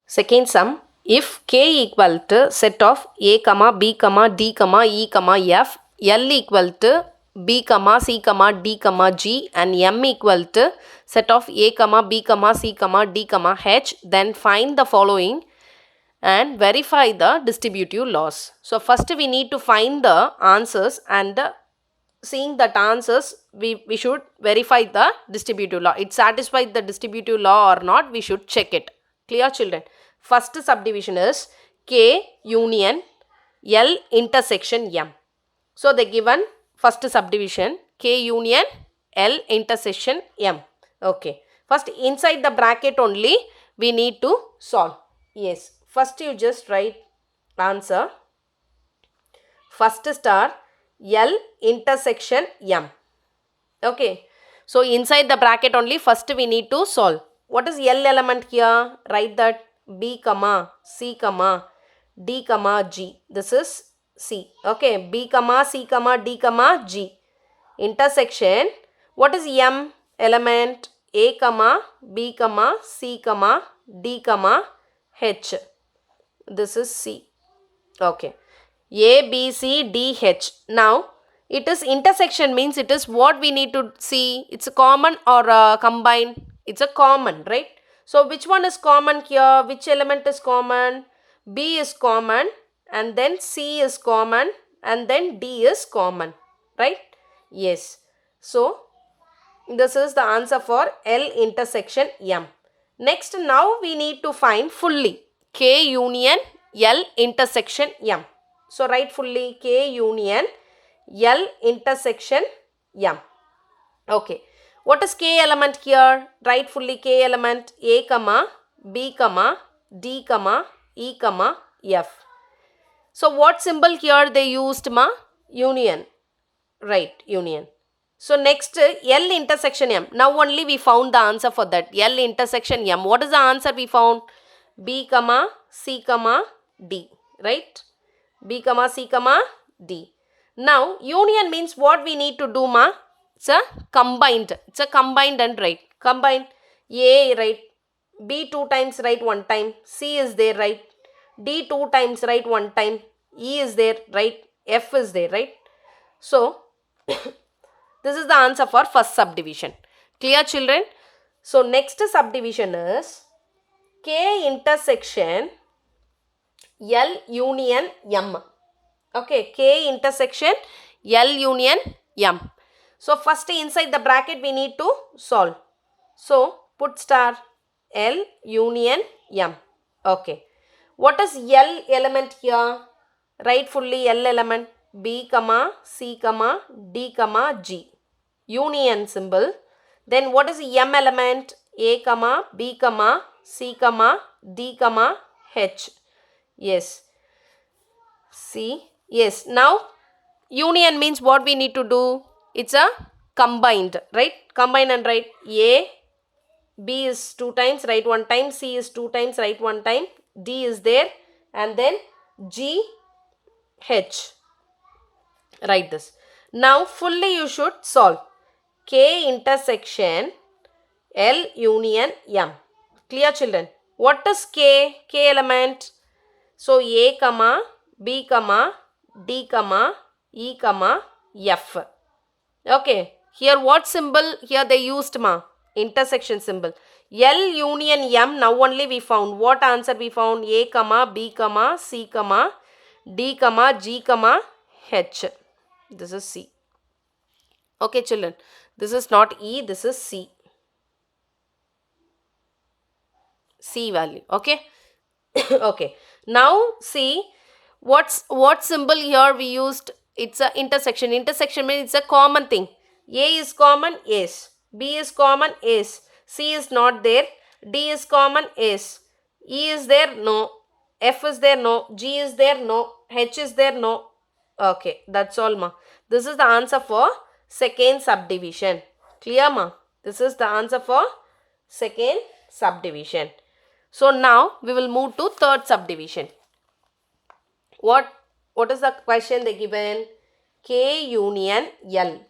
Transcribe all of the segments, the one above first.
Second sum, if k equal to set of a, b, d, e, f, l equal to b, c, d, g and m equal to set of a, b, c, d, h, then find the following and verify the distributive laws. So first we need to find the answers, and seeing that answers we should verify the distributive law. It satisfies the distributive law or not, we should check it. Clear children? First subdivision is K union L intersection M. So the given first subdivision K union L intersection M. Okay. First inside the bracket only we need to solve. Yes. First you just write answer. First star L intersection M. Okay. So inside the bracket only first we need to solve. What is L element here? Write that B, C, D, G. This is C. Okay. B, C, D, G. Intersection. What is M element? A, B, C, D, H. This is C. Okay. A, B, C, D, H. Now, it is intersection means it is what we need to see. It's a common or combined. It's a common, right? So, which one is common here? Which element is common? B is common, and then C is common, and then D is common, right? Yes. So, this is the answer for L intersection M. Next, now we need to find fully K union L intersection M. So, write fully K union L intersection M. Okay. What is K element here? Write fully K element A, B, D, E, F. So, what symbol here they used, ma? Union. Right, union. So, next L intersection M. Now only we found the answer for that. L intersection M. What is the answer we found? B, C, D. Right? B, C, D. Now, union means what we need to do, ma? It's a combined. It's a combined and right. Combined. A, right. B 2 times, right 1 time. C is there, right. D 2 times, right 1 time. E is there, right. F is there, right. So, this is the answer for first subdivision. Clear children? So, next subdivision is K intersection L union M. Okay, K intersection L union M. So, first inside the bracket we need to solve. So, put star L union M. Okay. What is L element here? Write fully L element B, C, D, G. Union symbol. Then what is M element? A, B, C, D, H. Yes. See. Yes. Now, union means what we need to do? It's a combined, right? Combine and write A, B is 2 times, write 1 time. C is 2 times, write 1 time. D is there. And then G, H. Write this. Now, fully you should solve. K intersection L union M. Clear children? What is K? K element. So, A, B, D, E, F. Okay. Here what symbol? Here they used, ma. Intersection symbol. L union M. Now only we found. What answer we found? A, B, C, D, G, H. This is C. Okay, children. This is not E. This is C. C value. Okay. Okay. Now see what symbol here we used. It's a intersection. Intersection means it's a common thing. A is common, yes. B is common, yes. C is not there. D is common, yes. E is there, no. F is there, no. G is there, no. H is there, no. Okay, that's all, ma. This is the answer for second subdivision. Clear, ma? This is the answer for second subdivision. So now we will move to third subdivision. What is the question they given? K union L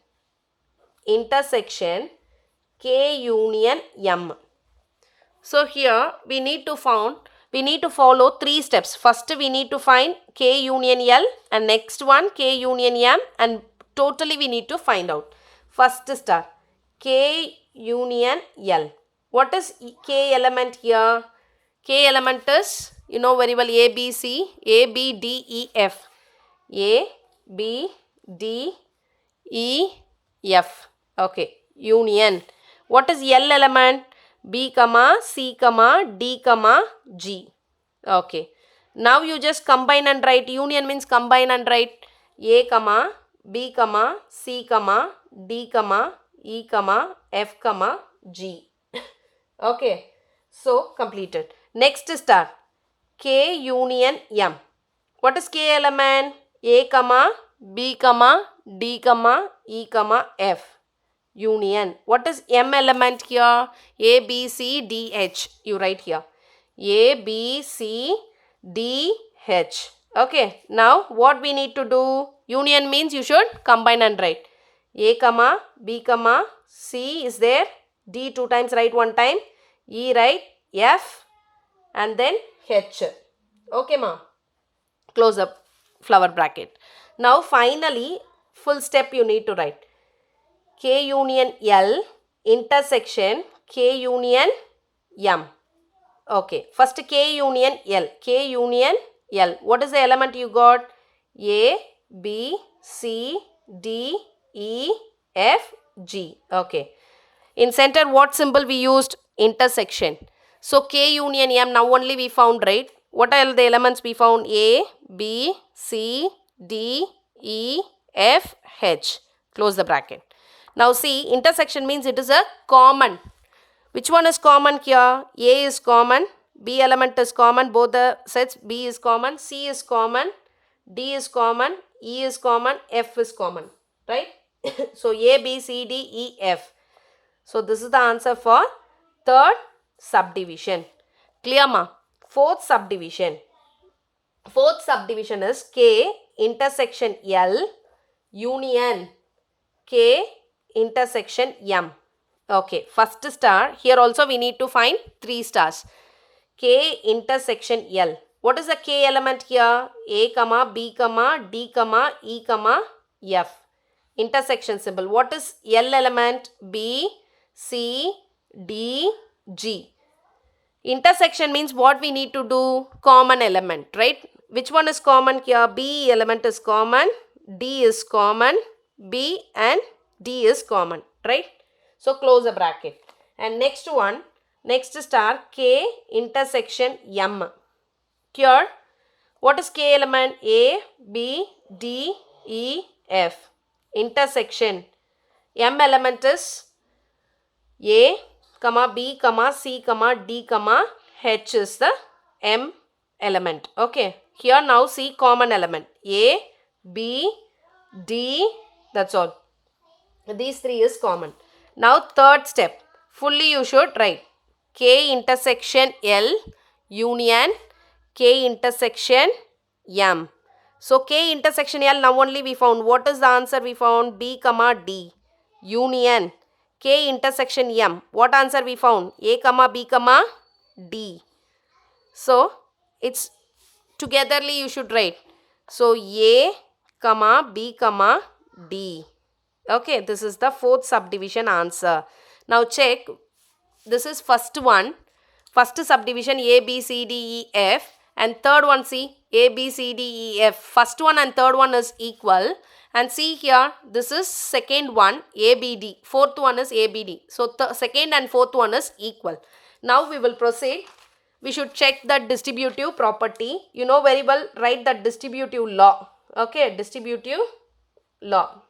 intersection K union M. So here we need to we need to follow 3 steps. First, we need to find K union L, and next one K union M, and totally we need to find out. First star, K union L. What is K element here? K element is, you know very well, A, B, C, A, B, D, E, F. A, B, D, E, F. Okay, union. What is L element? B, C, D, G. Okay. Now you just combine and write. Union means combine and write. A, B, C, D, E, F, G. Okay. So, completed. Next star. K union M. What is K element? A, B, D, E, F. Union. What is M element here? A, B, C, D, H. You write here. A, B, C, D, H. Okay. Now, what we need to do? Union means you should combine and write. A, B, C is there. D 2 times, write 1 time. E, write F, and then H. Okay, ma. Close up flower bracket. Now, finally, full step you need to write. K union L intersection K union M. Okay. First K union L. K union L. What is the element you got? A, B, C, D, E, F, G. Okay. In center, what symbol we used? Intersection. So, K union M, now only we found, right? What are the elements we found? A, B, C, D, E, F, H. Close the bracket. Now, see, intersection means it is a common. Which one is common here? A is common, B element is common, both the sets. B is common, C is common, D is common, E is common, F is common. Right? So, A, B, C, D, E, F. So, this is the answer for third subdivision. Clear, ma? Fourth subdivision. Fourth subdivision is K intersection L union K intersection M. Okay, first star. Here also we need to find 3 stars. K intersection L. What is the K element here? A, B, D, E, F. Intersection symbol. What is L element? B, C, D, G. Intersection means what we need to do? Common element, right? Which one is common here? B element is common, D is common, B and D is common, right? So, close the bracket. And next one, next star, K intersection M. Here, what is K element? A, B, D, E, F. Intersection. M element is A, B, C, D, H is the M element. Okay. Here now see common element. A, B, D, that's all. These 3 is common. Now third step. Fully you should write. K intersection L union K intersection M. So K intersection L now only we found. What is the answer we found? B, D. Union K intersection M. What answer we found? A, B, D. So, it's togetherly you should write. So, A, B, D. Okay, this is the fourth subdivision answer. Now, check. This is first one. First subdivision A, B, C, D, E, F. And third one, see, A, B, C, D, E, F. First one and third one is equal. And see here, this is second one, A, B, D. Fourth one is A, B, D. So, the second and fourth one is equal. Now, we will proceed. We should check the distributive property. You know very well, write the distributive law. Okay, distributive law.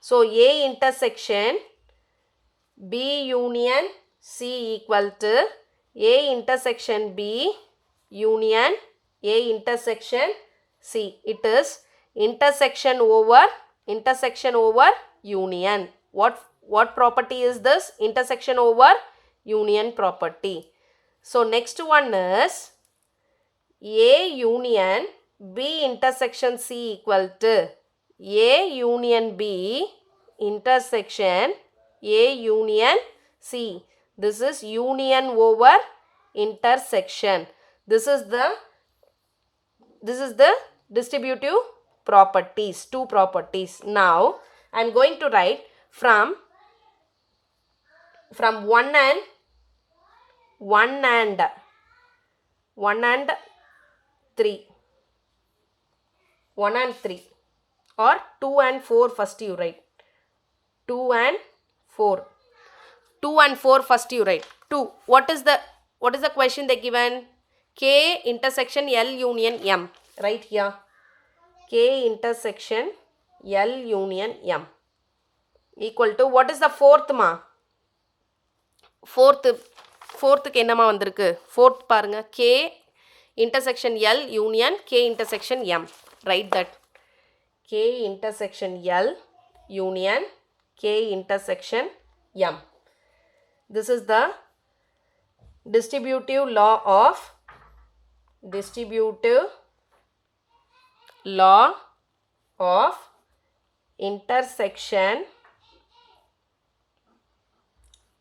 So, A intersection B union C equal to A intersection B union A intersection C. It is intersection over union. What property is this? Intersection over union property. So, next one is A union B intersection C equal to A union B intersection A union C. This is union over intersection. This is the distributive properties, two properties. Now I am going to write from 1 and 3. 1 and 3 or 2 and 4 first you write. 2 and 4. 2 and 4 first you write. 2. What is the question they given? K intersection L union M. Right here. K intersection L union M equal to, what is the fourth ma? Fourth என்னமா வந்திருக்கு? Fourth பாருங்க. K intersection L union K intersection M. Write that. K intersection L union K intersection M. This is the distributive law of intersection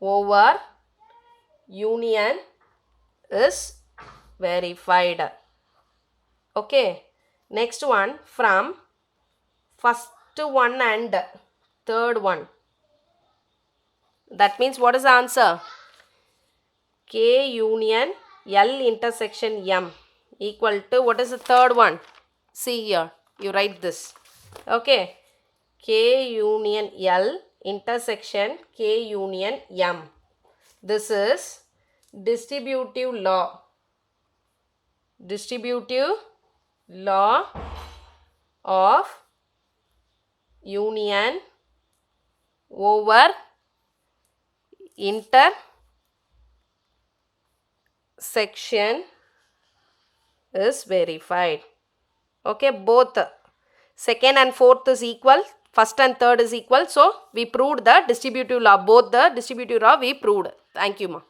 over union is verified. Okay. Next one, from first one and third one. That means what is the answer? K union L intersection M equal to, what is the third one? See here. You write this. Okay. K union L intersection K union M. This is distributive law of union over intersection is verified. Okay, both second and fourth is equal, first and third is equal. So we proved the distributive law, both the distributive law we proved. Thank you ma.